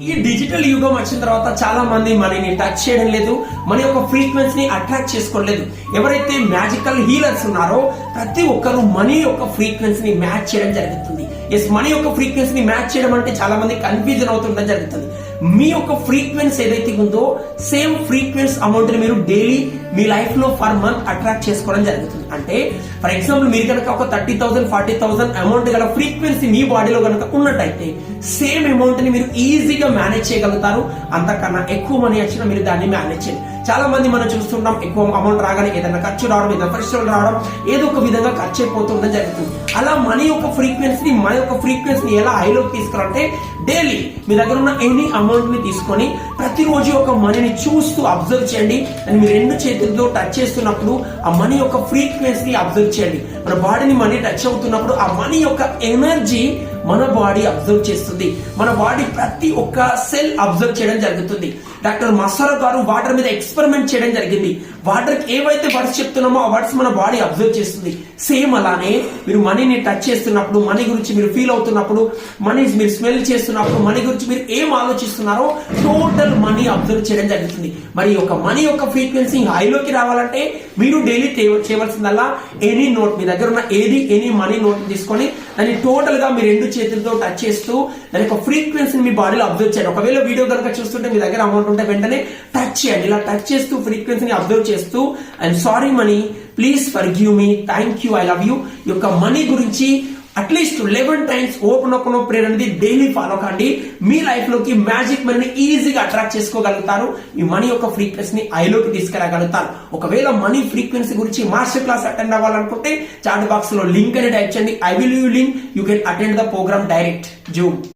ఈ డిజిటల్ యుగం వచ్చిన తర్వాత చాలా మంది మనీని టచ్ చేయడం లేదు, మన యొక్క ఫ్రీక్వెన్సీని అట్రాక్ట్ చేసుకోలేదు. ఎవరైతే మ్యాజికల్ హీలర్స్ ఉన్నారో ప్రతి ఒక్కరు మనీ యొక్క ఫ్రీక్వెన్సీని మ్యాచ్ చేయడం జరుగుతుంది. ఎస్, మనీ యొక్క ఫ్రీక్వెన్సీని మ్యాచ్ చేయడం అంటే చాలా మంది కన్ఫ్యూజన్ అవుతుండడం జరుగుతుంది. మీ యొక్క ఫ్రీక్వెన్సీ ఏదైతే ఉందో సేమ్ ఫ్రీక్వెన్సీ అమౌంట్ ని మీరు డైలీ మీ లైఫ్ లో పర్ మంత్ అట్రాక్ట్ చేసుకోవడం జరుగుతుంది. అంటే ఫర్ ఎగ్జాంపుల్ మీరు కనుక ఒక 30,000 40,000 అమౌంట్ గల ఫ్రీక్వెన్సీ మీ బాడీలో కనుక ఉన్నట్టయితే సేమ్ అమౌంట్ ని మీరు ఈజీగా మేనేజ్ చేయగలుగుతారు. అంతకన్నా ఎక్కువ మనీ వచ్చినా మీరు దాన్ని మేనేజ్ చేయండి. చాలా మంది మనం చూస్తుంటాం, ఎక్కువ అమౌంట్ రాగానే ఏదైనా ఖర్చు రావడం, ఏదైనా పరిశ్రమలు రావడం, ఏదో ఒక విధంగా ఖర్చు అయిపోతుండడం జరుగుతుంది. అలా మనీ యొక్క ఫ్రీక్వెన్సీని ఎలా హైలోకి తీసుకురాలంటే డైలీ మీ దగ్గర ఉన్న ఎనీ అమౌంట్ ని తీసుకొని ప్రతిరోజు ఒక మనీని చూస్తూ అబ్జర్వ్ చేయండి. అని మీ రెండు చేతులతో టచ్ చేస్తున్నప్పుడు ఆ మనీ యొక్క ఫ్రీక్వెన్సీ అబ్జర్వ్ చేయండి. మన బాడీని మనీ టచ్ అవుతున్నప్పుడు ఆ మనీ యొక్క ఎనర్జీ మన బాడీ అబ్జర్వ్ చేస్తుంది. మన బాడీ ప్రతి ఒక్క సెల్ అబ్జర్వ్ చేయడం జరుగుతుంది. డాక్టర్ మసారా గారు వాటర్ మీద ఎక్స్పెరిమెంట్ చేయడం జరిగింది. వాటర్ ఏవైతే వర్డ్స్ చెప్తున్నామో ఆ వర్డ్స్ మన బాడీ అబ్జర్వ్ చేస్తుంది. సేమ్ అలానే మీరు మనీని టచ్ చేస్తున్నప్పుడు, మనీ గురించి మీరు ఫీల్ అవుతున్నప్పుడు, మనీ మీరు స్మెల్ చేస్తున్నప్పుడు, మనీ గురించి మీరు ఏం ఆలోచిస్తున్నారో టోటల్ మనీ అబ్జర్వ్ చేయడం జరుగుతుంది. మరి ఒక మనీ యొక్క ఫ్రీక్వెన్సీ హైలోకి రావాలంటే మీరు డైలీ చేయవలసిందల్లా ఎనీ నోట్, మీ దగ్గర ఉన్న ఎనీ మనీ నోట్ తీసుకొని దాన్ని టోటల్ గా మీ రెండు చేతులతో టచ్ చేస్తూ దాని యొక్క ఫ్రీక్వెన్సీని మీ బాడీలో అబ్జర్వ్ చేయండి. ఒకవేళ వీడియో కనుక చూస్తుంటే మీ దగ్గర అమౌంట్ ఉంటే వెంటనే టచ్ చేయండి. ఇలా టచ్ చేస్తూ ఫ్రీక్వెన్సీని అబ్జర్వ్ చేస్తూ I'm sorry money, please forgive me, thank you, I love you ఈ యొక్క మనీ గురించి అట్లీస్ట్ 11 టైమ్స్ ఓపెన్ ప్రేయర్ అనేది డైలీ ఫాలో కండి. మీ లైఫ్ లోకి మ్యాజిక్ మనీని ఈజీగా అట్రాక్ట్ చేసుకోగలుగుతారు. మీ మనీ యొక్క ఫ్రీక్వెన్సీని ఐలోకి తీసుకురాగలుగుతారు. ఒకవేళ మనీ ఫ్రీక్వెన్సీ గురించి మాస్టర్ క్లాస్ అటెండ్ అవ్వాలనుకుంటే చాట్ బాక్స్ లో లింక్ అని టైప్ చేయండి. I will you link, you can attend the program direct Zoom.